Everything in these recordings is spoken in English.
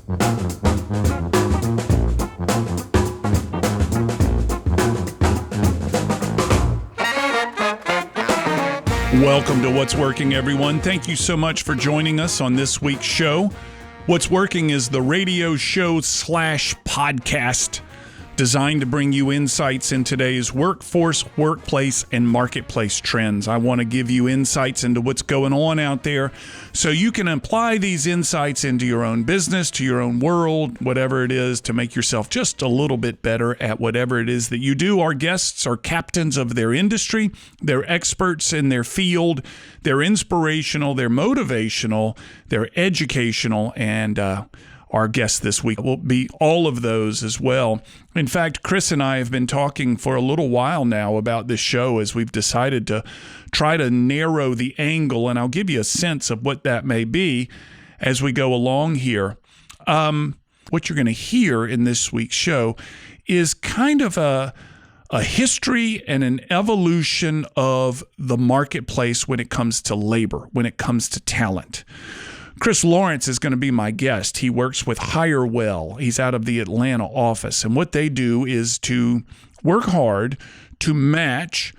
Welcome to What's Working, everyone. Thank you so much for joining us on this week's show. What's Working is the radio show / podcast designed to bring you insights in today's workforce, workplace, and marketplace trends. I want to give you insights into what's going on out there so you can apply these insights into your own business, to your own world, whatever it is, to make yourself just a little bit better at whatever it is that you do. Our guests are captains of their industry. They're experts in their field. They're inspirational. They're motivational. They're educational. And our guest this week will be all of those as well. In fact, Chris and I have been talking for a little while now about this show as we've decided to try to narrow the angle, and I'll give you a sense of what that may be as we go along here. What you're going to hear in this week's show is kind of a history and an evolution of the marketplace when it comes to labor, when it comes to talent. Chris Lawrence is going to be my guest. He works with Hirewell. He's out of the Atlanta office. And what they do is to work hard to match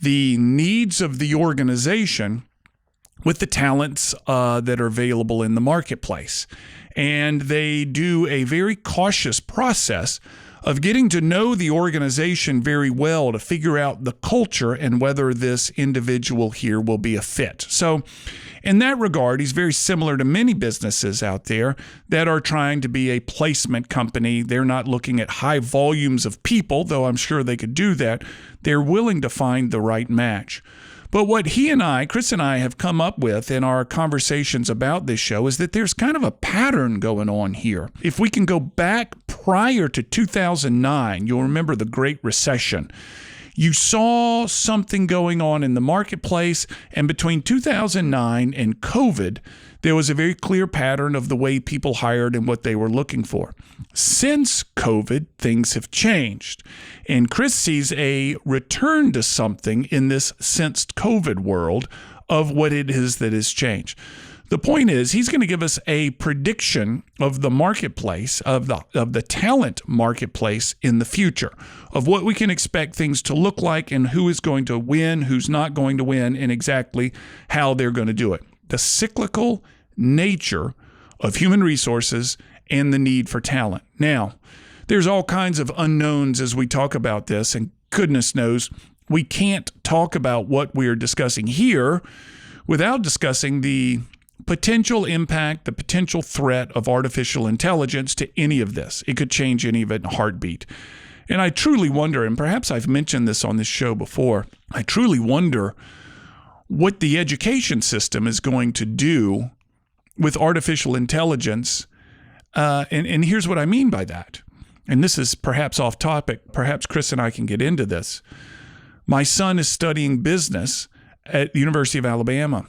the needs of the organization with the talents that are available in the marketplace. And they do a very cautious process of getting to know the organization very well to figure out the culture and whether this individual here will be a fit. So in that regard, he's very similar to many businesses out there that are trying to be a placement company. They're not looking at high volumes of people, though I'm sure they could do that. They're willing to find the right match. But what he and I, Chris and I, have come up with in our conversations about this show is that there's kind of a pattern going on here. If we can go back prior to 2009, you'll remember the Great Recession. You saw something going on in the marketplace, and between 2009 and COVID, there was a very clear pattern of the way people hired and what they were looking for. Since COVID, things have changed, and Chris sees a return to something in this since COVID world of what it is that has changed. The point is, he's going to give us a prediction of the marketplace, of the talent marketplace in the future, of what we can expect things to look like and who is going to win, who's not going to win, and exactly how they're going to do it. The cyclical nature of human resources and the need for talent. Now, there's all kinds of unknowns as we talk about this, and goodness knows we can't talk about what we're discussing here without discussing the potential impact, the potential threat of artificial intelligence to any of this. It could change any of it in a heartbeat. And I truly wonder, and perhaps I've mentioned this on this show before, I truly wonder what the education system is going to do with artificial intelligence. And here's what I mean by that. And this is perhaps off topic. Perhaps Chris and I can get into this. My son is studying business at the University of Alabama.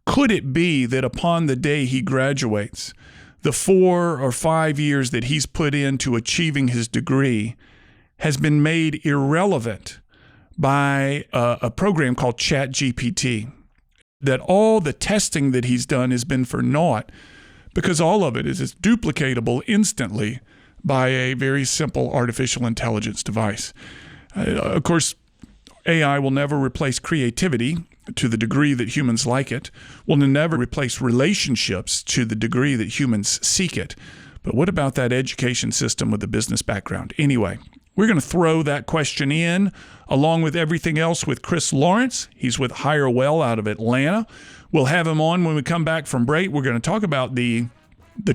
Could it be that upon the day he graduates, the 4 or 5 years that he's put into achieving his degree has been made irrelevant by a program called ChatGPT? That all the testing that he's done has been for naught because all of it is duplicatable instantly by a very simple artificial intelligence device. Of course, AI will never replace creativity to the degree that humans like it, will never replace relationships to the degree that humans seek it. But what about that education system with a business background? Anyway, we're going to throw that question in along with everything else with Chris Lawrence. He's with Hirewell out of Atlanta. We'll have him on when we come back from break. We're going to talk about the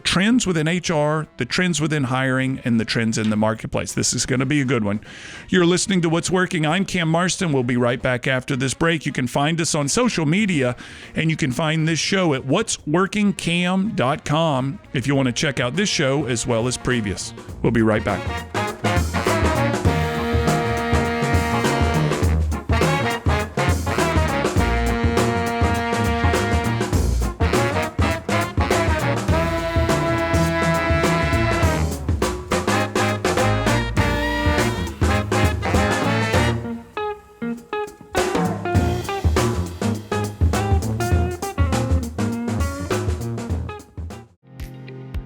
trends within HR, the trends within hiring, and the trends in the marketplace. This is going to be a good one. You're listening to What's Working. I'm Cam Marston. We'll be right back after this break. You can find us on social media, and you can find this show at whatsworkingcam.com if you want to check out this show as well as previous. We'll be right back.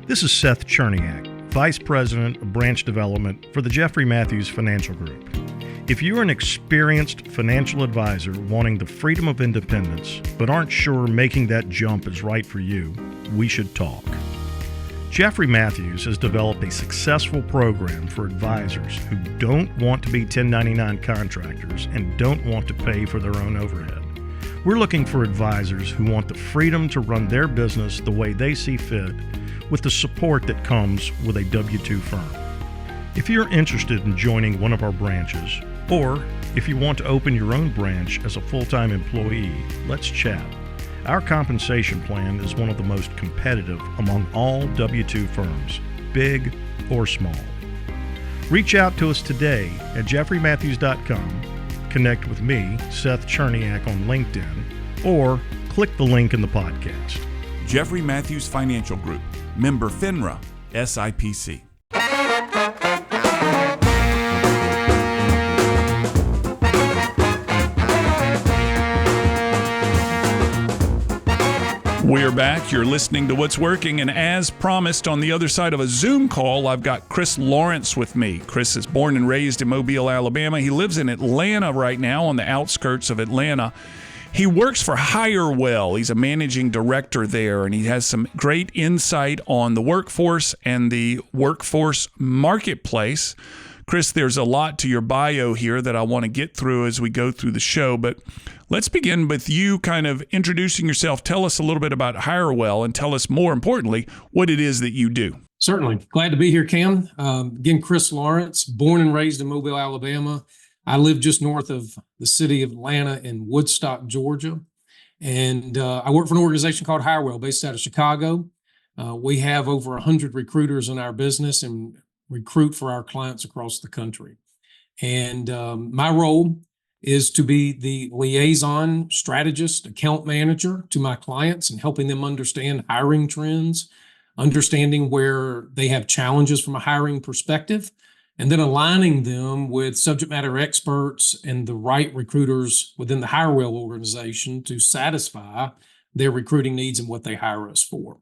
This is Seth Cherniak, Vice President of Branch Development for the Jeffrey Matthews Financial Group. If you're an experienced financial advisor wanting the freedom of independence but aren't sure making that jump is right for you, we should talk. Jeffrey Matthews has developed a successful program for advisors who don't want to be 1099 contractors and don't want to pay for their own overhead. We're looking for advisors who want the freedom to run their business the way they see fit with the support that comes with a W-2 firm. If you're interested in joining one of our branches, or if you want to open your own branch as a full-time employee, let's chat. Our compensation plan is one of the most competitive among all W-2 firms, big or small. Reach out to us today at jeffreymatthews.com, connect with me, Seth Cherniak, on LinkedIn, or click the link in the podcast. Jeffrey Matthews Financial Group, member FINRA, SIPC. We're back. You're listening to What's Working, and as promised, on the other side of a Zoom call, I've got Chris Lawrence with me. Chris is born and raised in Mobile, Alabama. He lives in Atlanta right now, on the outskirts of Atlanta. He works for Hirewell. He's a managing director there, and he has some great insight on the workforce and the workforce marketplace. Chris, there's a lot to your bio here that I want to get through as we go through the show, but let's begin with you kind of introducing yourself. Tell us a little bit about Hirewell, and tell us, more importantly, what it is that you do. Certainly. Glad to be here, Cam. Again, Chris Lawrence, born and raised in Mobile, Alabama. I live just north of the city of Atlanta in Woodstock, Georgia. And I work for an organization called Hirewell, based out of Chicago. We have over 100 recruiters in our business and recruit for our clients across the country. And my role is to be the liaison strategist, account manager to my clients, and helping them understand hiring trends, understanding where they have challenges from a hiring perspective, and then aligning them with subject matter experts and the right recruiters within the Hirewell organization to satisfy their recruiting needs and what they hire us for.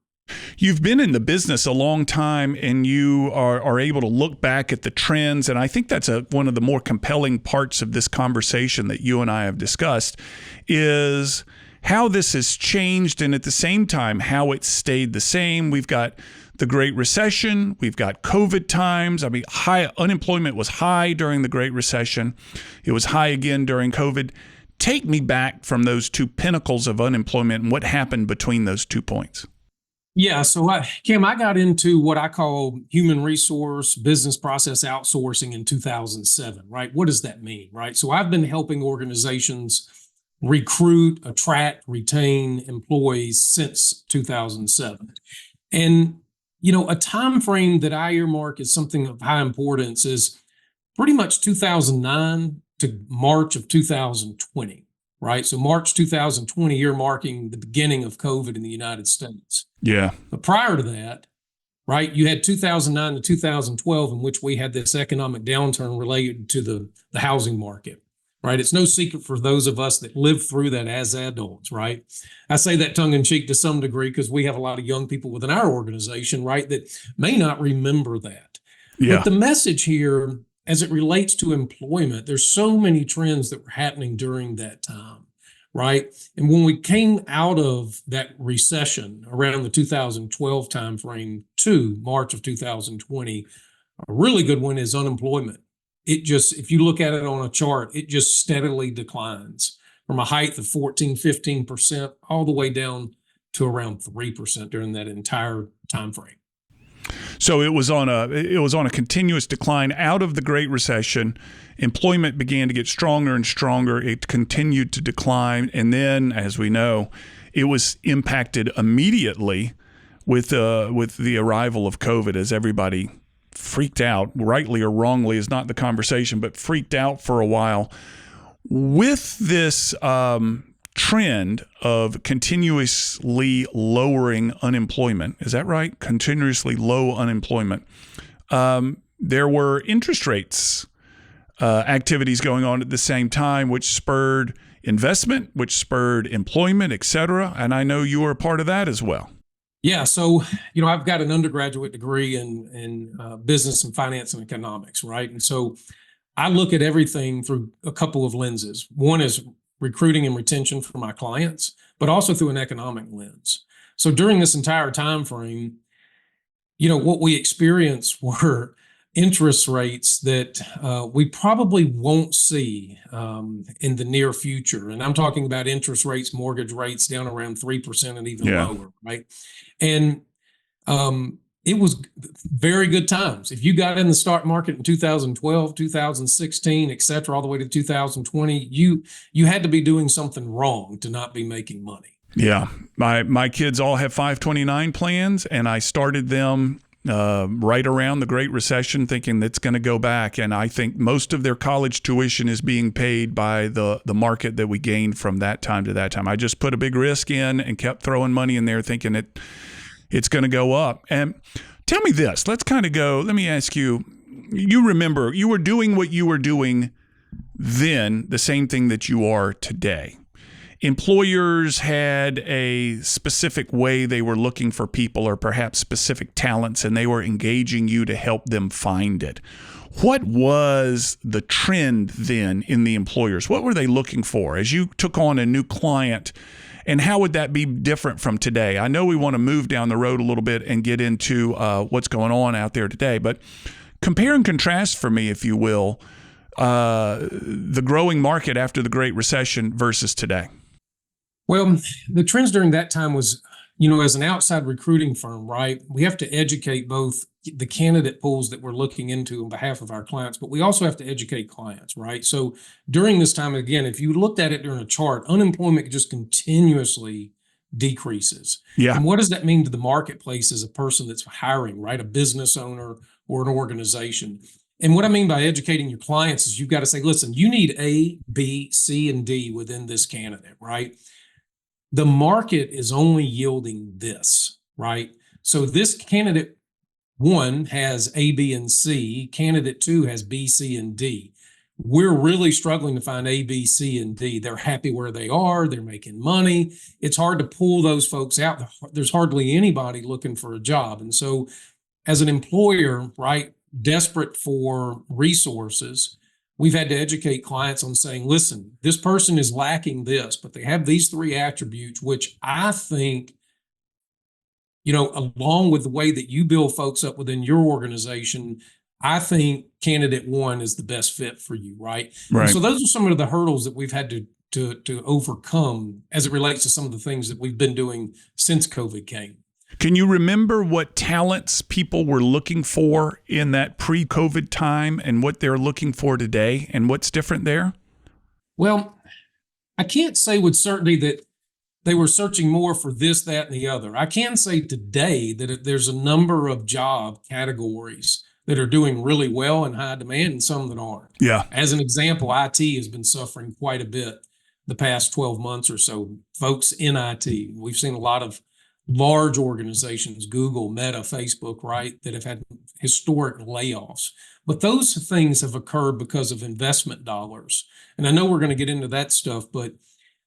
You've been in the business a long time, and you are able to look back at the trends, and I think that's one of the more compelling parts of this conversation that you and I have discussed, is how this has changed, and at the same time, how it's stayed the same. We've got the Great Recession. We've got COVID times. I mean, high unemployment was high during the Great Recession. It was high again during COVID. Take me back from those two pinnacles of unemployment and what happened between those 2 points. Yeah, so Cam, I got into what I call human resource business process outsourcing in 2007, right? What does that mean, right? So I've been helping organizations recruit, attract, retain employees since 2007. And, you know, a time frame that I earmark as something of high importance is pretty much 2009 to March of 2020. Right. So March 2020, earmarking the beginning of COVID in the United States. Yeah. But prior to that, right, you had 2009 to 2012, in which we had this economic downturn related to the housing market. Right. It's no secret for those of us that lived through that as adults. Right. I say that tongue in cheek to some degree because we have a lot of young people within our organization, right, that may not remember that. Yeah. But the message here, as it relates to employment, there's so many trends that were happening during that time, right? And when we came out of that recession around the 2012 timeframe to March of 2020, a really good one is unemployment. It just, if you look at it on a chart, it just steadily declines from a height of 14, 15% all the way down to around 3% during that entire timeframe. So it was on a continuous decline out of the Great Recession. Employment began to get stronger and stronger. It continued to decline, and then, as we know, it was impacted immediately with the arrival of COVID, as everybody freaked out, rightly or wrongly is not the conversation, but freaked out for a while. With this trend of continuously lowering unemployment, is that right? Continuously low unemployment. There were interest rates activities going on at the same time, which spurred investment, which spurred employment, et cetera. And I know you were a part of that as well. Yeah, so I've got an undergraduate degree in business and finance and economics, right? And so I look at everything through a couple of lenses. One is recruiting and retention for my clients, but also through an economic lens. So during this entire time frame, what we experienced were interest rates that we probably won't see in the near future. And I'm talking about interest rates, mortgage rates down around 3% and even lower, right? And it was very good times. If you got in the stock market in 2012, 2016, et cetera, all the way to 2020, you had to be doing something wrong to not be making money. Yeah. My kids all have 529 plans, and I started them right around the Great Recession thinking that's going to go back. And I think most of their college tuition is being paid by the market that we gained from that time to that time. I just put a big risk in and kept throwing money in there thinking it's going to go up. And tell me this, let me ask you, you remember you were doing what you were doing then, the same thing that you are today. Employers had a specific way they were looking for people or perhaps specific talents, and they were engaging you to help them find it. What was the trend then in the employers? What were they looking for as you took on a new client, and how would that be different from today? I know we want to move down the road a little bit and get into what's going on out there today, but compare and contrast for me, if you will, the growing market after the Great Recession versus today. Well, the trends during that time was, as an outside recruiting firm, right, we have to educate both the candidate pools that we're looking into on behalf of our clients, but we also have to educate clients, right? So during this time, again, if you looked at it during a chart, unemployment just continuously decreases. Yeah. And what does that mean to the marketplace as a person that's hiring, right? A business owner or an organization. And what I mean by educating your clients is you've got to say, listen, you need A, B, C, and D within this candidate, right? The market is only yielding this, right? So this candidate one has A, B, and C. Candidate two has B, C, and D. We're really struggling to find A, B, C, and D. They're happy where they are. They're making money. It's hard to pull those folks out. There's hardly anybody looking for a job. And so as an employer, right, desperate for resources, we've had to educate clients on saying, listen, this person is lacking this, but they have these three attributes, which I think, along with the way that you build folks up within your organization, I think candidate one is the best fit for you, right? Right. And so those are some of the hurdles that we've had to overcome as it relates to some of the things that we've been doing since COVID came. Can you remember what talents people were looking for in that pre-COVID time and what they're looking for today and what's different there? Well, I can't say with certainty that they were searching more for this, that, and the other. I can say today that there's a number of job categories that are doing really well in high demand and some that aren't. Yeah. As an example, IT has been suffering quite a bit the past 12 months or so. Folks in IT, we've seen a lot of large organizations, Google, Meta, Facebook, right, that have had historic layoffs. But those things have occurred because of investment dollars. And I know we're going to get into that stuff, but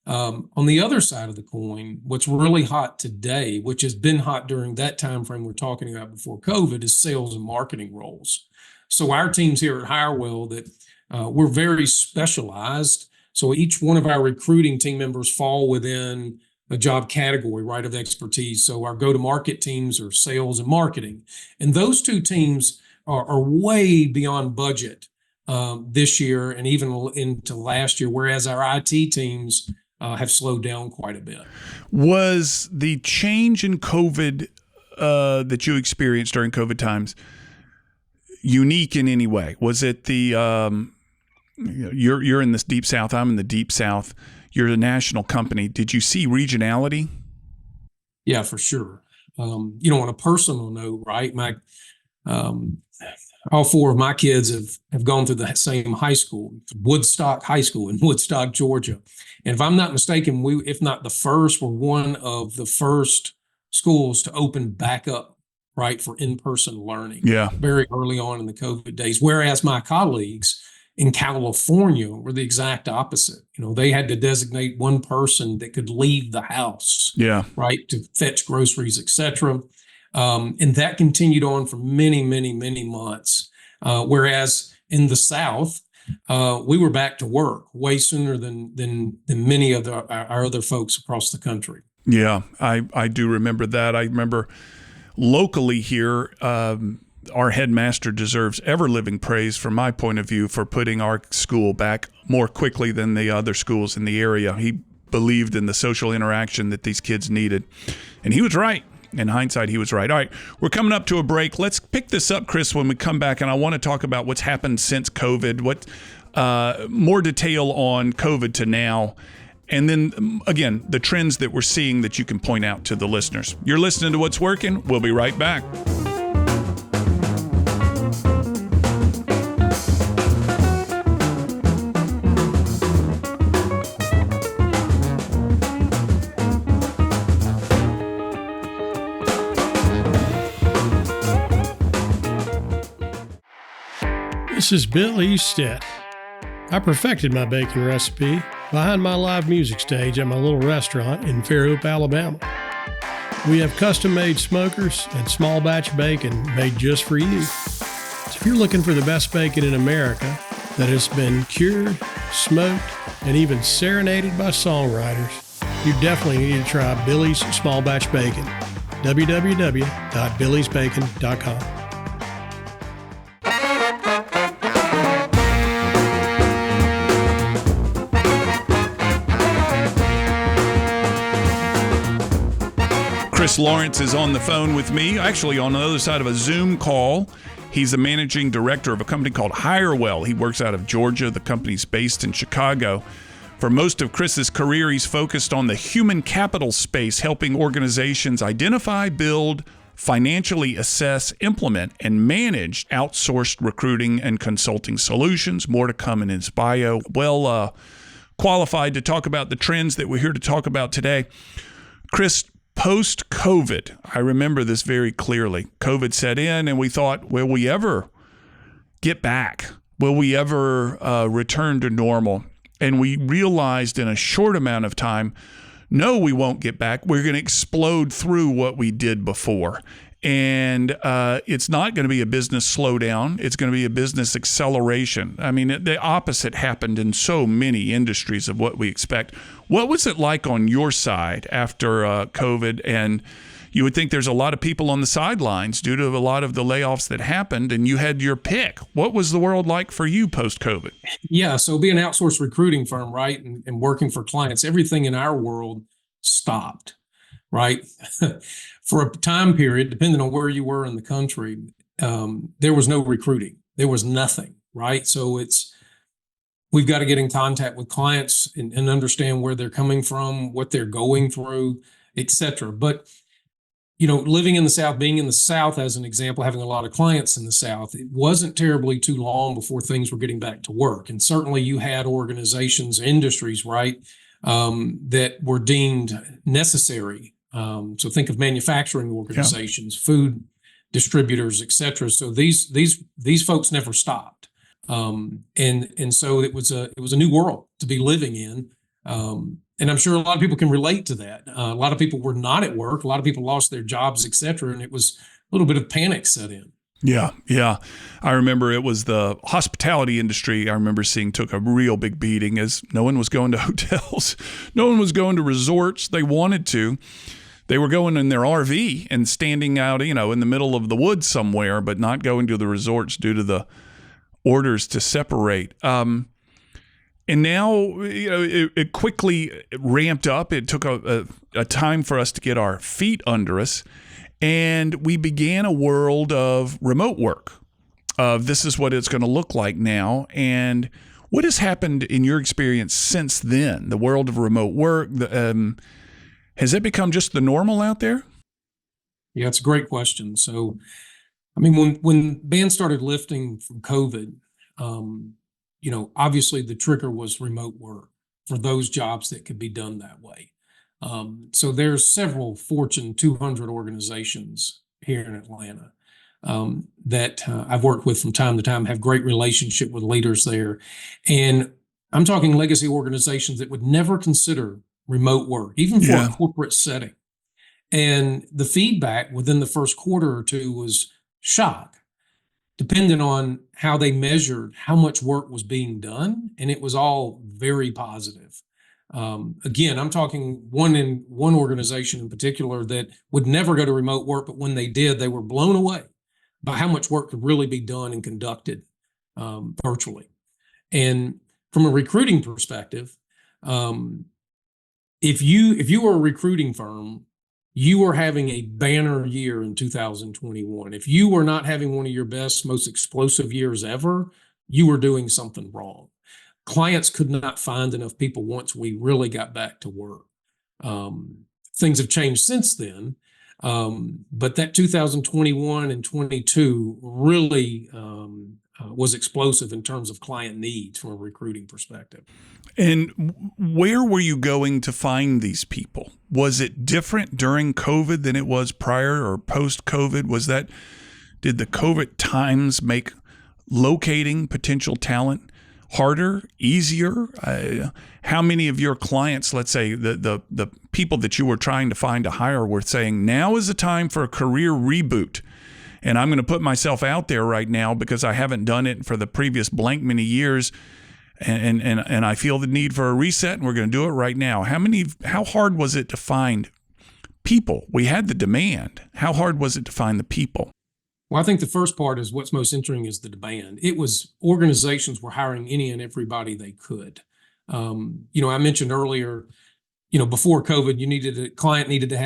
on the other side of the coin, what's really hot today, which has been hot during that time frame we're talking about before COVID, is sales and marketing roles. So our teams here at Hirewell that we're very specialized. So each one of our recruiting team members fall within a job category, right, of expertise. So our go-to-market teams are sales and marketing. And those two teams are way beyond budget this year and even into last year, whereas our IT teams have slowed down quite a bit. Was the change in COVID that you experienced during COVID times unique in any way? Was it the you're in this deep South, I'm in the deep South. You're a national company. Did you see regionality? Yeah, for sure. On a personal note, right? All four of my kids have gone through the same high school, Woodstock High School in Woodstock, Georgia. And if I'm not mistaken, if not the first, we're one of the first schools to open back up, right, for in-person learning. Yeah. Very early on in the COVID days. Whereas my colleagues In California were the exact opposite. They had to designate one person that could leave the house, Yeah. right, to fetch groceries, etc. And that continued on for many, many, many months. Whereas in the South, we were back to work way sooner than many of our other folks across the country. Yeah, I do remember that. I remember locally here, our headmaster deserves ever-living praise from my point of view for putting our school back more quickly than the other schools in the area. He believed in the social interaction that these kids needed, and he was right. In hindsight, he was right. All right, we're coming up to a break. Let's pick this up, Chris, when we come back, and I want to talk about what's happened since COVID, what more detail on COVID to now, and then, again, the trends that we're seeing that you can point out to the listeners. You're listening to What's Working. We'll be right back. This is Bill Eastet. I perfected my baking recipe behind my live music stage at my little restaurant in Fairhope, Alabama. We have custom-made smokers and small batch bacon made just for you. So if you're looking for the best bacon in America that has been cured, smoked, and even serenaded by songwriters, you definitely need to try Billy's Small Batch Bacon. www.billysbacon.com. Chris Lawrence is on the phone with me, actually on the other side of a Zoom call. He's the managing director of a company called Hirewell. He works out of Georgia. The company's based in Chicago. For most of Chris's career, he's focused on the human capital space, helping organizations identify, build, financially assess, implement, and manage outsourced recruiting and consulting solutions. More to come in his bio. Well qualified to talk about the trends that we're here to talk about today. Chris, post-COVID, I remember this very clearly. COVID set in and we thought, will we ever get back? Will we ever return to normal? And we realized in a short amount of time, no, we won't get back. We're going to explode through what we did before. And it's not going to be a business slowdown. It's going to be a business acceleration. I mean, the opposite happened in so many industries of what we expect. What was it like on your side after COVID? And you would think there's a lot of people on the sidelines due to a lot of the layoffs that happened, and you had your pick. What was the world like for you post-COVID? Yeah, so being an outsourced recruiting firm, right, and working for clients, everything in our world stopped, right? For a time period, depending on where you were in the country, there was no recruiting. There was nothing, right? So we've got to get in contact with clients and understand where they're coming from, what they're going through, et cetera. But, living in the South, being in the South as an example, having a lot of clients in the South, it wasn't terribly too long before things were getting back to work. And certainly you had organizations, industries, right, that were deemed necessary. So think of manufacturing organizations, food distributors, et cetera. So these folks never stopped. And so it was a new world to be living in. And I'm sure a lot of people can relate to that. A lot of people were not at work. A lot of people lost their jobs, et cetera. And it was a little bit of panic set in. Yeah. I remember it was the hospitality industry I remember seeing took a real big beating as no one was going to hotels. No one was going to resorts. They wanted to. They were going in their RV and standing out, in the middle of the woods somewhere, but not going to the resorts due to the orders to separate. And now, it quickly ramped up. It took a time for us to get our feet under us. And we began a world of remote work. This is what it's going to look like now. And what has happened in your experience since then? The world of remote work, has it become just the normal out there? Yeah, it's a great question. So, I mean, when bands started lifting from COVID, obviously the trigger was remote work for those jobs that could be done that way. So there's several Fortune 200 organizations here in Atlanta that I've worked with from time to time, have great relationship with leaders there. And I'm talking legacy organizations that would never consider remote work, even for a corporate setting. And the feedback within the first quarter or two was shock, depending on how they measured how much work was being done. And it was all very positive. Again, I'm talking one organization in particular that would never go to remote work, but when they did, they were blown away by how much work could really be done and conducted virtually. And from a recruiting perspective, if you were a recruiting firm, you were having a banner year in 2021. If you were not having one of your best, most explosive years ever, you were doing something wrong. Clients could not find enough people once we really got back to work. Things have changed since then, but that 2021 and 22 really was explosive in terms of client needs from a recruiting perspective. And where were you going to find these people? Was it different during COVID than it was prior or post-COVID? Did the COVID times make locating potential talent harder, easier? How many of your clients, let's say the people that you were trying to find to hire, were saying, now is the time for a career reboot? And I'm going to put myself out there right now because I haven't done it for the previous blank many years. And I feel the need for a reset, and we're going to do it right now. How hard was it to find people? We had the demand. How hard was it to find the people? Well, I think the first part is what's most interesting is the demand. It was organizations were hiring any and everybody they could. I mentioned earlier, before COVID, the candidate needed to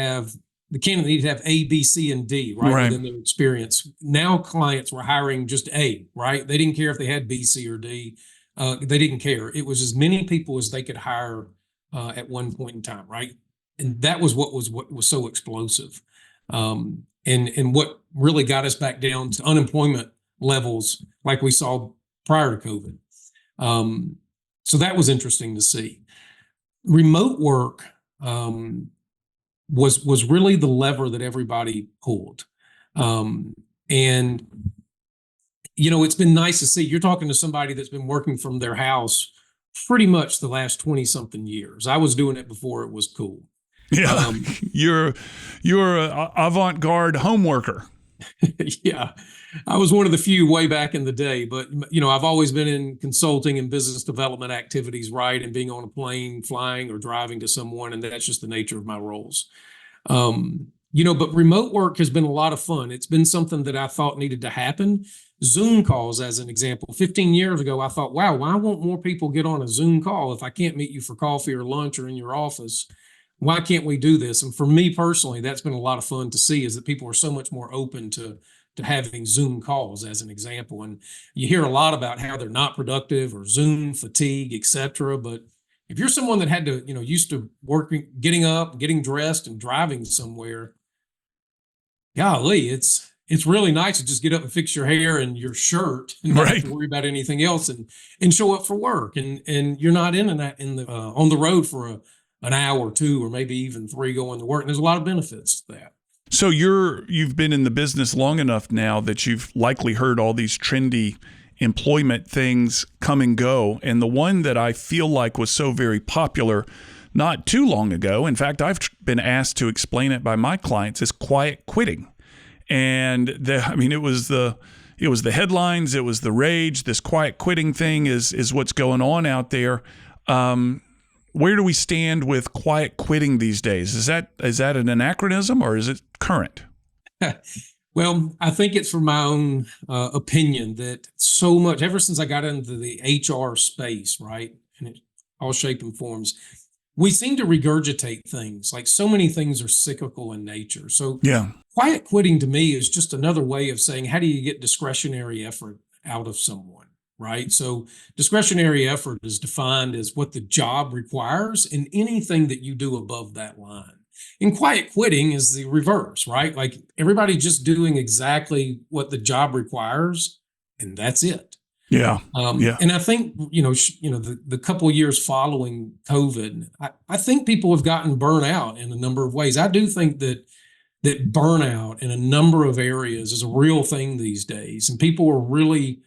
have A, B, C, and D, right? Within their experience. Now clients were hiring just A, right? They didn't care if they had B, C, or D. They didn't care. It was as many people as they could hire at one point in time, right? And that was what was so explosive. And what really got us back down to unemployment levels like we saw prior to COVID. So that was interesting to see. Remote work was really the lever that everybody pulled. And it's been nice to see. You're talking to somebody that's been working from their house pretty much the last 20 something years. I was doing it before it was cool. Yeah, you're an avant-garde home worker. Yeah, I was one of the few way back in the day, but I've always been in consulting and business development activities, right? And being on a plane, flying or driving to someone, and that's just the nature of my roles. But remote work has been a lot of fun. It's been something that I thought needed to happen. Zoom calls, as an example. 15 years ago, I thought, wow, why won't more people get on a Zoom call? If I can't meet you for coffee or lunch or in your office, why can't we do this? And for me personally, that's been a lot of fun to see, is that people are so much more open to having Zoom calls, as an example. And you hear a lot about how they're not productive or Zoom fatigue, et cetera. But if you're someone that had to, used to working, getting up, getting dressed and driving somewhere, golly, it's really nice to just get up and fix your hair and your shirt and not have to worry about anything else and show up for work. And you're not on the road for an hour or two, or maybe even 3 going to work. And there's a lot of benefits to that. So you've been in the business long enough now that you've likely heard all these trendy employment things come and go. And the one that I feel like was so very popular not too long ago, in fact, I've been asked to explain it by my clients, is quiet quitting. And it was the headlines, it was the rage. This quiet quitting thing is what's going on out there. Where do we stand with quiet quitting these days? Is that an anachronism, or is it current? Well, I think it's from my own opinion that so much, ever since I got into the HR space, right, and it all shape and forms, we seem to regurgitate things. Like, so many things are cyclical in nature. So quiet quitting to me is just another way of saying, how do you get discretionary effort out of someone, right? So discretionary effort is defined as what the job requires and anything that you do above that line. And quiet quitting is the reverse, right? Like, everybody just doing exactly what the job requires, and that's it. Yeah. And I think, the couple of years following COVID, I think people have gotten burnt out in a number of ways. I do think that that burnout in a number of areas is a real thing these days. And people are really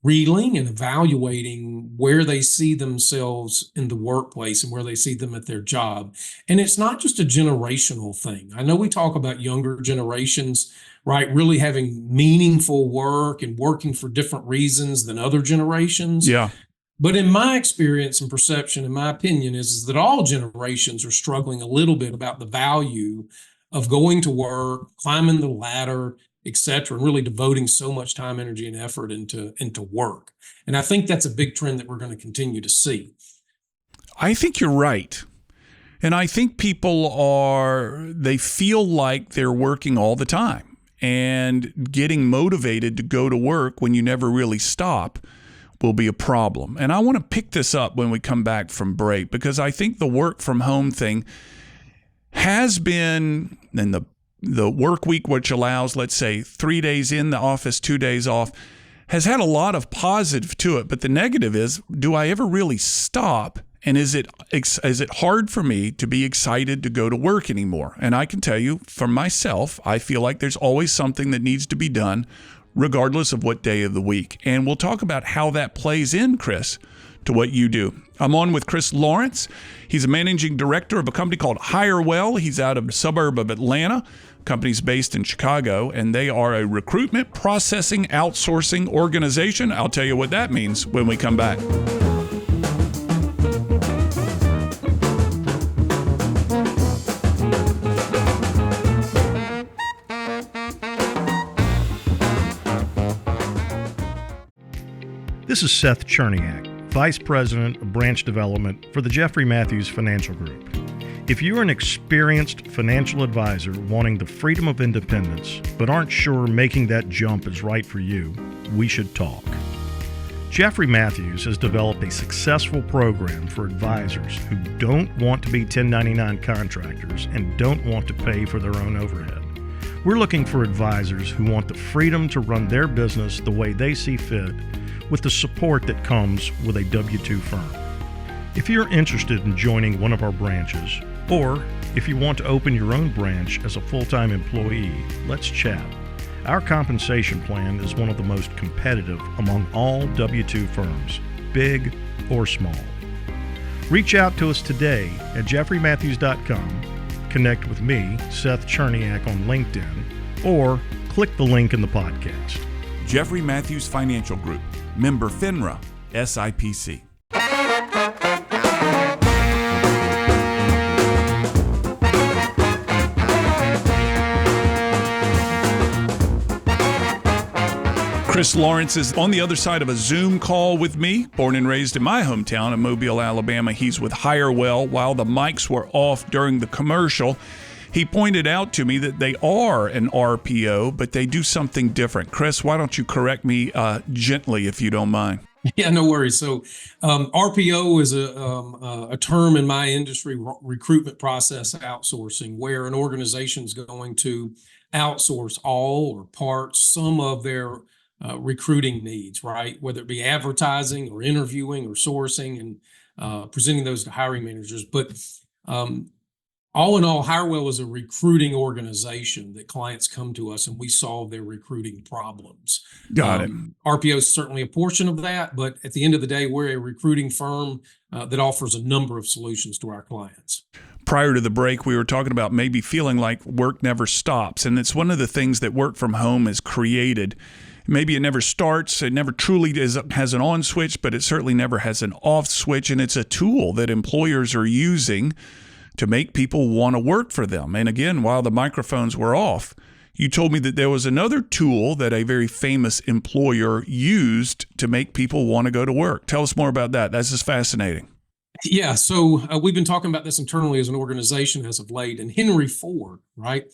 reeling and evaluating where they see themselves in the workplace and where they see them at their job. And it's not just a generational thing. I know we talk about younger generations, right, really having meaningful work and working for different reasons than other generations. Yeah. But in my experience and perception, in my opinion, is that all generations are struggling a little bit about the value of going to work, climbing the ladder, et cetera, and really devoting so much time, energy, and effort into work. And I think that's a big trend that we're going to continue to see. I think you're right. And I think they feel like they're working all the time, and getting motivated to go to work when you never really stop will be a problem. And I want to pick this up when we come back from break, because I think the work from home thing has been, and the work week, which allows, let's say, 3 days in the office, 2 days off, has had a lot of positive to it. But the negative is, do I ever really stop? And is it hard for me to be excited to go to work anymore? And I can tell you, for myself, I feel like there's always something that needs to be done, regardless of what day of the week. And we'll talk about how that plays in, Chris, to what you do. I'm on with Chris Lawrence. He's a managing director of a company called Hirewell. He's out of the suburb of Atlanta. Company's based in Chicago, and they are a recruitment processing outsourcing organization. I'll tell you what that means when we come back. This is Seth Cherniak, Vice President of Branch Development for the Jeffrey Matthews Financial Group. If you're an experienced financial advisor wanting the freedom of independence but aren't sure making that jump is right for you, we should talk. Jeffrey Matthews has developed a successful program for advisors who don't want to be 1099 contractors and don't want to pay for their own overhead. We're looking for advisors who want the freedom to run their business the way they see fit, with the support that comes with a W-2 firm. If you're interested in joining one of our branches, or if you want to open your own branch as a full-time employee, let's chat. Our compensation plan is one of the most competitive among all W-2 firms, big or small. Reach out to us today at jeffreymatthews.com, connect with me, Seth Cherniak, on LinkedIn, or click the link in the podcast. Jeffrey Matthews Financial Group, member FINRA, SIPC. Chris Lawrence is on the other side of a Zoom call with me, born and raised in my hometown of Mobile, Alabama. He's with Hirewell. While the mics were off during the commercial, he pointed out to me that they are an RPO, but they do something different. Chris, why don't you correct me gently, if you don't mind? Yeah, no worries. So RPO is a term in my industry, recruitment process outsourcing, where an organization is going to outsource all or parts, some of their recruiting needs, right? Whether it be advertising or interviewing or sourcing and presenting those to hiring managers. But all in all, Hirewell is a recruiting organization that clients come to us and we solve their recruiting problems. Got it. RPO is certainly a portion of that, but at the end of the day, we're a recruiting firm that offers a number of solutions to our clients. Prior to the break, we were talking about maybe feeling like work never stops. And it's one of the things that work from home has created. Maybe it never starts, it never truly has an on switch, but it certainly never has an off switch. And it's a tool that employers are using to make people want to work for them. And again, while the microphones were off, you told me that there was another tool that a very famous employer used to make people want to go to work. Tell us more about that. That's just fascinating. Yeah, so we've been talking about this internally as an organization as of late, and Henry Ford, right,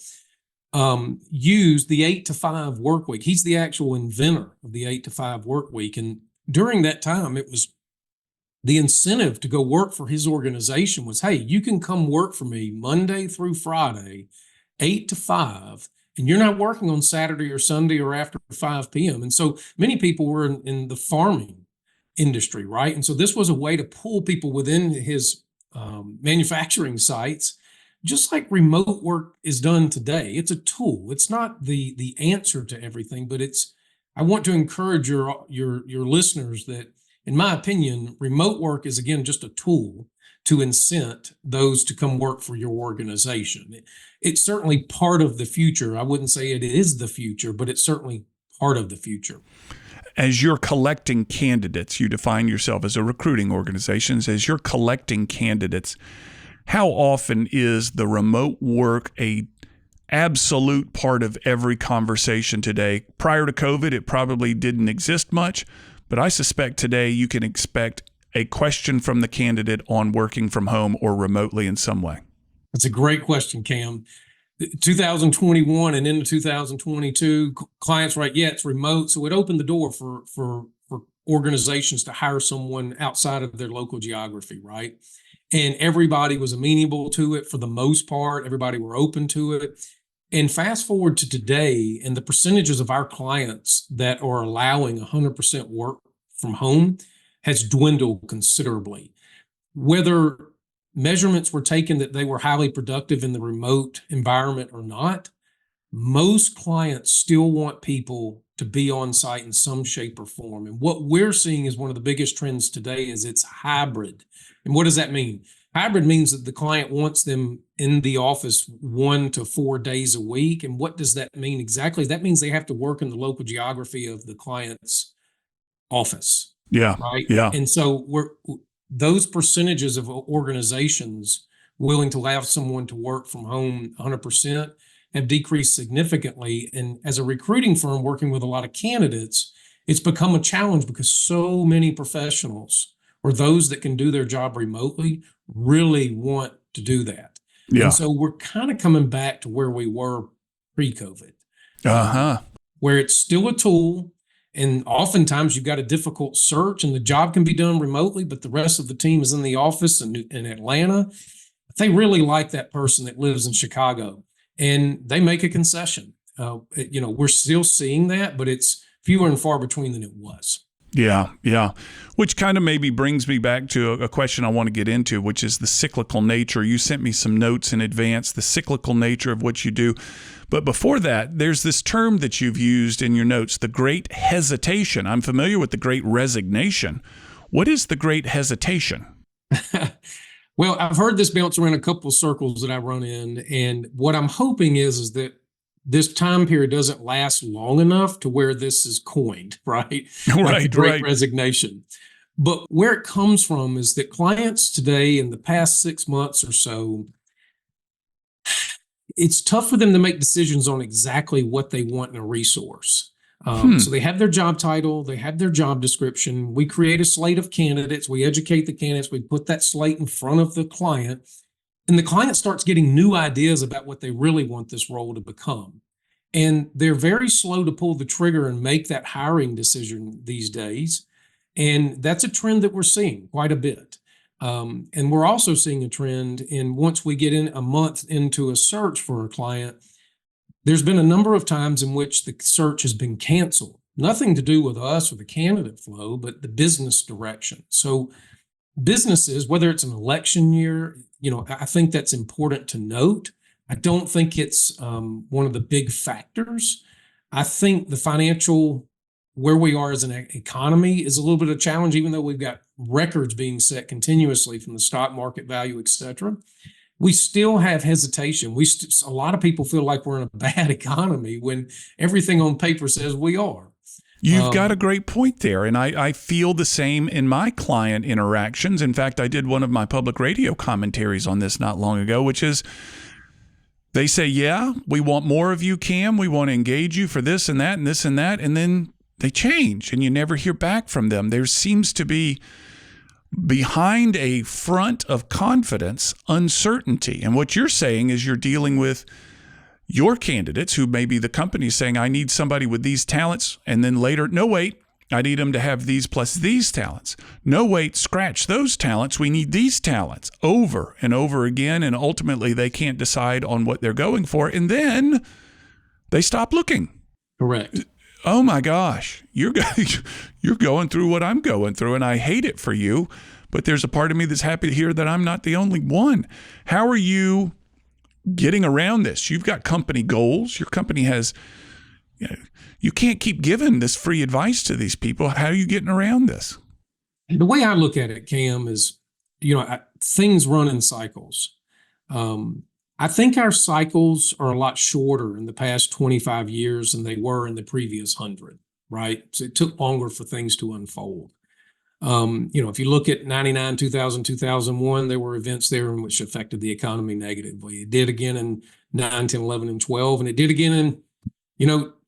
used the 8-to-5 work week. He's the actual inventor of the 8-to-5 work week. And during that time, it was the incentive to go work for his organization was, hey, you can come work for me Monday through Friday, 8 to 5, and you're not working on Saturday or Sunday or after 5 p.m. And so many people were in the farming industry, right? And so this was a way to pull people within his manufacturing sites just like remote work is done today. It's a tool. It's not the answer to everything, but I want to encourage your listeners that, in my opinion, remote work is, again, just a tool to incent those to come work for your organization. It's certainly part of the future. I wouldn't say it is the future, but it's certainly part of the future. As you're collecting candidates, you define yourself as a recruiting organization. As you're collecting candidates, how often is the remote work a absolute part of every conversation today? Prior to COVID, it probably didn't exist much, but I suspect today you can expect a question from the candidate on working from home or remotely in some way. That's a great question, Cam. 2021 and into 2022, clients write, yeah, it's remote. So it opened the door for organizations to hire someone outside of their local geography, right? And everybody was amenable to it for the most part. Everybody were open to it. And fast forward to today, and the percentages of our clients that are allowing 100% work from home has dwindled considerably. Whether measurements were taken that they were highly productive in the remote environment or not, most clients still want people to be on site in some shape or form. And what we're seeing is one of the biggest trends today is it's hybrid. And what does that mean? Hybrid means that the client wants them in the office 1 to 4 days a week. And what does that mean exactly? That means they have to work in the local geography of the client's office. Yeah. Right. Yeah. And so those percentages of organizations willing to allow someone to work from home 100% have decreased significantly. And as a recruiting firm working with a lot of candidates, it's become a challenge because so many professionals, or those that can do their job remotely, really want to do that. Yeah. And so we're kind of coming back to where we were pre-COVID, where it's still a tool. And oftentimes you've got a difficult search and the job can be done remotely, but the rest of the team is in the office in Atlanta. They really like that person that lives in Chicago, and they make a concession. We're still seeing that, but it's fewer and far between than it was. Yeah, yeah. Which kind of maybe brings me back to a question I want to get into, which is the cyclical nature. You sent me some notes in advance, the cyclical nature of what you do. But before that, there's this term that you've used in your notes, the Great Hesitation. I'm familiar with the Great Resignation. What is the Great Hesitation? Well, I've heard this bounce around a couple of circles that I run in. And what I'm hoping is that this time period doesn't last long enough to where this is coined, right? Like the Great Resignation. But where it comes from is that clients today, in the past 6 months or so, it's tough for them to make decisions on exactly what they want in a resource. So they have their job title, they have their job description. We create a slate of candidates, we educate the candidates, we put that slate in front of the client, and the client starts getting new ideas about what they really want this role to become. And they're very slow to pull the trigger and make that hiring decision these days. And that's a trend that we're seeing quite a bit. And we're also seeing a trend in once we get in a month into a search for a client, there's been a number of times in which the search has been canceled. Nothing to do with us or the candidate flow, but the business direction. So businesses, whether it's an election year, I think that's important to note. I don't think it's one of the big factors. I think the financial, where we are as an economy is a little bit of a challenge, even though we've got records being set continuously from the stock market value, et cetera. We still have hesitation. A lot of people feel like we're in a bad economy when everything on paper says we are. You've got a great point there, and I feel the same in my client interactions. In fact, I did one of my public radio commentaries on this not long ago, which is they say, yeah, we want more of you, Cam. We want to engage you for this and that and this and that, and then they change, and you never hear back from them. There seems to be, behind a front of confidence, uncertainty. And what you're saying is you're dealing with your candidates who maybe the company's saying, I need somebody with these talents. And then later, no, wait, I need them to have these plus these talents. No, wait, scratch those talents. We need these talents over and over again. And ultimately, they can't decide on what they're going for. And then they stop looking. Correct. Oh my gosh, you're going through what I'm going through, and I hate it for you, but there's a part of me that's happy to hear that I'm not the only one. How are you getting around this? You've got company goals. Your company has, you can't keep giving this free advice to these people. How are you getting around this? The way I look at it, Cam, is, things run in cycles. I think our cycles are a lot shorter in the past 25 years than they were in the previous 100, right? So it took longer for things to unfold. If you look at 99, 2000, 2001, there were events there in which affected the economy negatively. It did again in 9, 10, 11, and 12, and it did again in,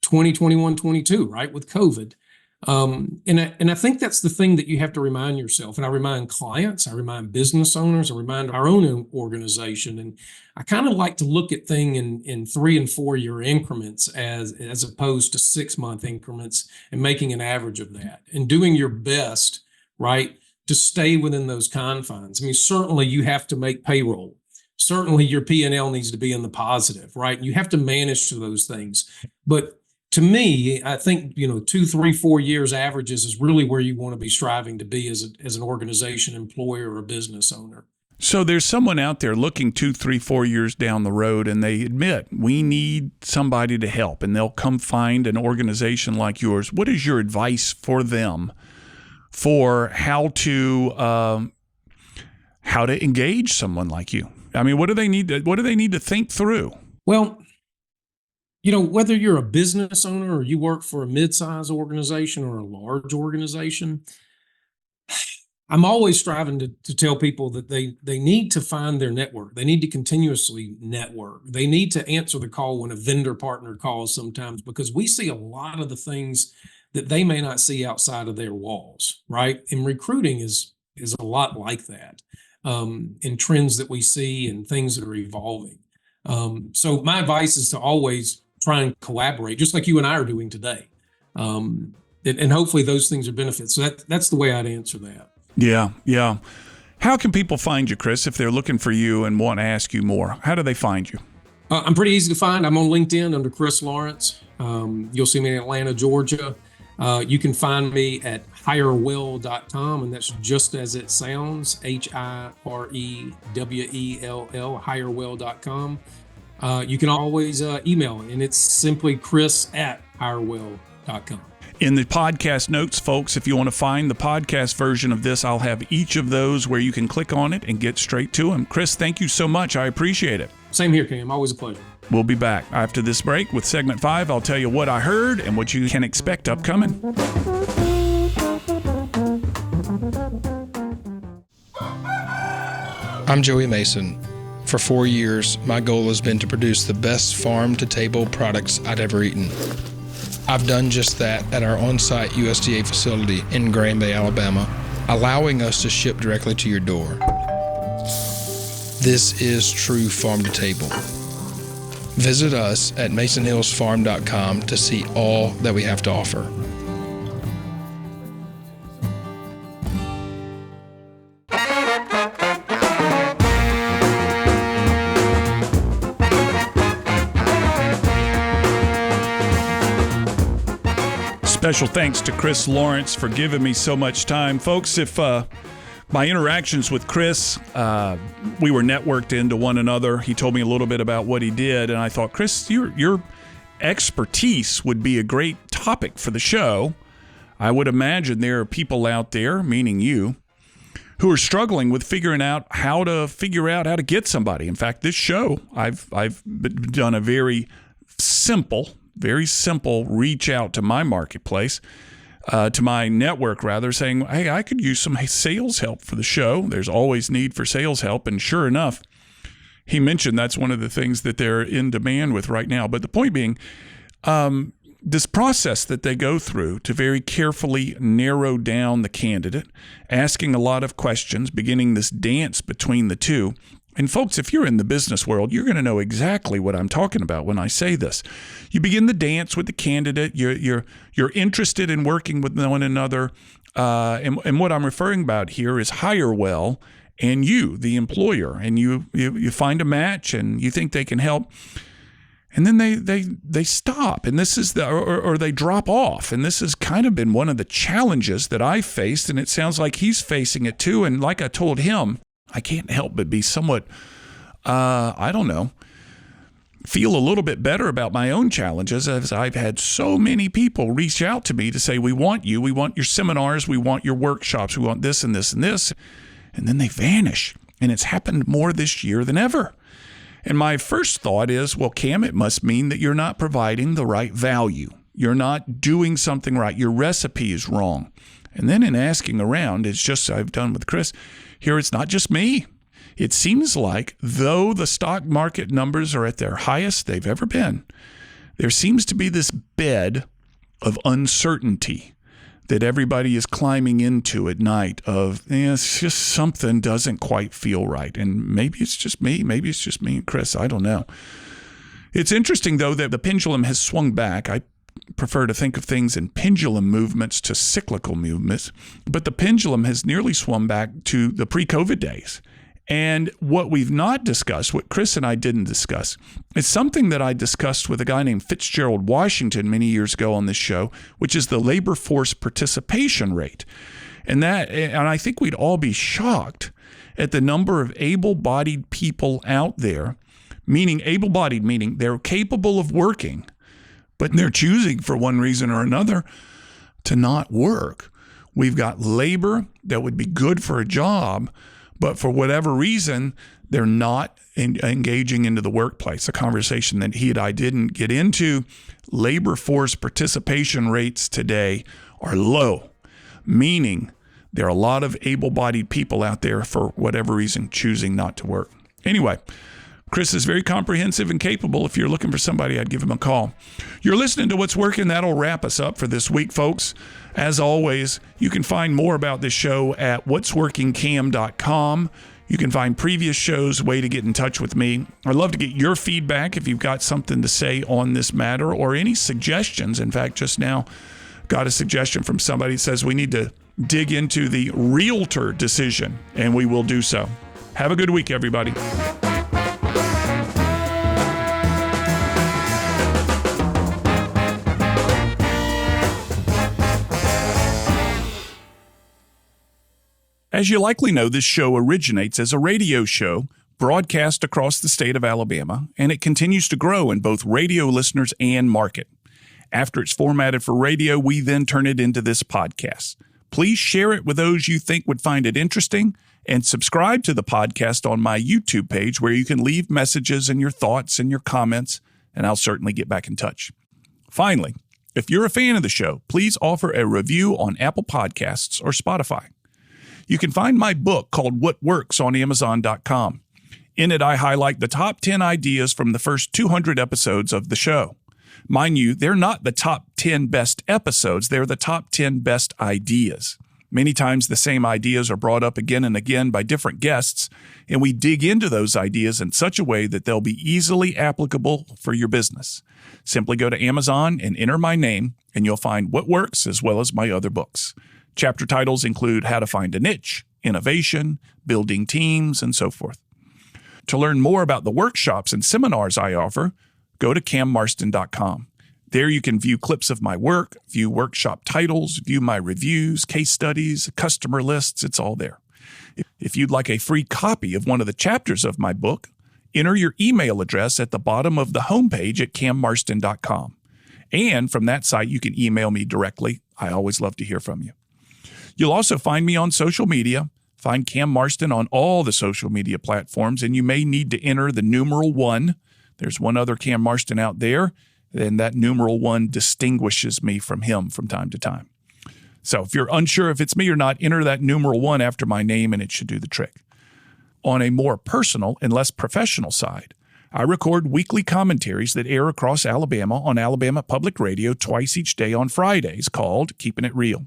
20, 21, 22, right, with COVID. And I think that's the thing that you have to remind yourself. And I remind clients, I remind business owners, I remind our own organization. And I kind of like to look at things in 3 and 4 year increments as opposed to 6-month increments, and making an average of that and doing your best, right, to stay within those confines. I mean, certainly you have to make payroll. Certainly your P&L needs to be in the positive, right? You have to manage to those things. But to me, I think, 2, 3, 4 years averages is really where you want to be striving to be as an organization, employer, or business owner. So there's someone out there looking 2, 3, 4 years down the road, and they admit we need somebody to help, and they'll come find an organization like yours. What is your advice for them for how to engage someone like you? I mean, what do they need to think through? Well, whether you're a business owner or you work for a mid-size organization or a large organization, I'm always striving to tell people that they need to find their network. They need to continuously network. They need to answer the call when a vendor partner calls sometimes, because we see a lot of the things that they may not see outside of their walls, right? And recruiting is a lot like that, in trends that we see and things that are evolving. So my advice is to always try and collaborate, just like you and I are doing today. And hopefully those things are benefits. So that's the way I'd answer that. Yeah. How can people find you, Chris, if they're looking for you and want to ask you more? How do they find you? I'm pretty easy to find. I'm on LinkedIn under Chris Lawrence. You'll see me in Atlanta, Georgia. You can find me at hirewell.com, and that's just as it sounds, HIREWELL, hirewell.com. You can always email, and it's simply chris@hirewell.com. In the podcast notes, folks, if you want to find the podcast version of this, I'll have each of those where you can click on it and get straight to them. Chris, thank you so much. I appreciate it. Same here, Cam. Always a pleasure. We'll be back after this break with segment 5. I'll tell you what I heard and what you can expect upcoming. I'm Joey Mason. For 4 years, my goal has been to produce the best farm-to-table products I'd ever eaten. I've done just that at our on-site USDA facility in Grand Bay, Alabama, allowing us to ship directly to your door. This is true farm-to-table. Visit us at masonhillsfarm.com to see all that we have to offer. Special thanks to Chris Lawrence for giving me so much time. Folks, if my interactions with Chris, we were networked into one another. He told me a little bit about what he did, and I thought, Chris, your expertise would be a great topic for the show. I would imagine there are people out there, meaning you, who are struggling with figuring out how to get somebody. In fact, this show, I've done a very simple reach out to my marketplace, to my network rather, saying, hey, I could use some sales help for the show. There's always need for sales help. And sure enough, he mentioned that's one of the things that they're in demand with right now. But the point being, this process that they go through to very carefully narrow down the candidate, asking a lot of questions, beginning this dance between the two. And folks, if you're in the business world, you're going to know exactly what I'm talking about when I say this. You begin the dance with the candidate. You're interested in working with one another. And what I'm referring about here is Hirewell and you, the employer, and you find a match and you think they can help. And then they stop, and this is or they drop off. And this has kind of been one of the challenges that I faced, and it sounds like he's facing it too. And like I told him, I can't help but be somewhat, feel a little bit better about my own challenges, as I've had so many people reach out to me to say, we want you, we want your seminars, we want your workshops, we want this and this and this. And then they vanish. And it's happened more this year than ever. And my first thought is, well, Cam, it must mean that you're not providing the right value. You're not doing something right. Your recipe is wrong. And then in asking around, it's just I've done with Chris, here it's not just me. It seems like, though the stock market numbers are at their highest they've ever been, there seems to be this bed of uncertainty that everybody is climbing into at night of, it's just something doesn't quite feel right. And maybe it's just me. Maybe it's just me and Chris. I don't know. It's interesting, though, that the pendulum has swung back. I prefer to think of things in pendulum movements to cyclical movements, but the pendulum has nearly swung back to the pre-COVID days. And what we've not discussed, what Chris and I didn't discuss, is something that I discussed with a guy named Fitzgerald Washington many years ago on this show, which is the labor force participation rate. And I think we'd all be shocked at the number of able-bodied people out there, meaning able-bodied, meaning they're capable of working, but they're choosing for one reason or another to not work. We've got labor that would be good for a job, but for whatever reason, they're not engaging into the workplace. A conversation that he and I didn't get into. Labor force participation rates today are low, meaning there are a lot of able-bodied people out there for whatever reason choosing not to work. Anyway, Chris is very comprehensive and capable. If you're looking for somebody, I'd give him a call. You're listening to What's Working. That'll wrap us up for this week, folks. As always, you can find more about this show at whatsworkingcam.com. You can find previous shows, a way to get in touch with me. I'd love to get your feedback if you've got something to say on this matter or any suggestions. In fact, just now got a suggestion from somebody that says we need to dig into the realtor decision, and we will do so. Have a good week, everybody. As you likely know, this show originates as a radio show broadcast across the state of Alabama, and it continues to grow in both radio listeners and market. After it's formatted for radio, we then turn it into this podcast. Please share it with those you think would find it interesting, and subscribe to the podcast on my YouTube page where you can leave messages and your thoughts and your comments, and I'll certainly get back in touch. Finally, if you're a fan of the show, please offer a review on Apple Podcasts or Spotify. You can find my book called What Works on Amazon.com. In it, I highlight the top 10 ideas from the first 200 episodes of the show. Mind you, they're not the top 10 best episodes, they're the top 10 best ideas. Many times the same ideas are brought up again and again by different guests, and we dig into those ideas in such a way that they'll be easily applicable for your business. Simply go to Amazon and enter my name, and you'll find What Works as well as my other books. Chapter titles include How to Find a Niche, Innovation, Building Teams, and so forth. To learn more about the workshops and seminars I offer, go to cammarston.com. There you can view clips of my work, view workshop titles, view my reviews, case studies, customer lists. It's all there. If you'd like a free copy of one of the chapters of my book, enter your email address at the bottom of the homepage at cammarston.com. And from that site, you can email me directly. I always love to hear from you. You'll also find me on social media. Find Cam Marston on all the social media platforms, and you may need to enter the numeral 1. There's one other Cam Marston out there, and that numeral 1 distinguishes me from him from time to time. So if you're unsure if it's me or not, enter that numeral 1 after my name, and it should do the trick. On a more personal and less professional side, I record weekly commentaries that air across Alabama on Alabama Public Radio twice each day on Fridays called Keeping It Real.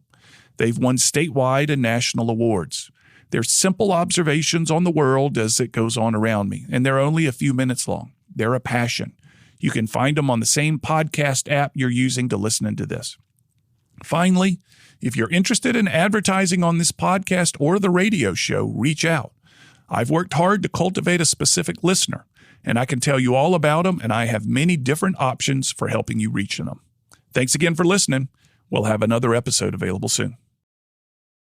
They've won statewide and national awards. They're simple observations on the world as it goes on around me, and they're only a few minutes long. They're a passion. You can find them on the same podcast app you're using to listen to this. Finally, if you're interested in advertising on this podcast or the radio show, reach out. I've worked hard to cultivate a specific listener, and I can tell you all about them, and I have many different options for helping you reach them. Thanks again for listening. We'll have another episode available soon.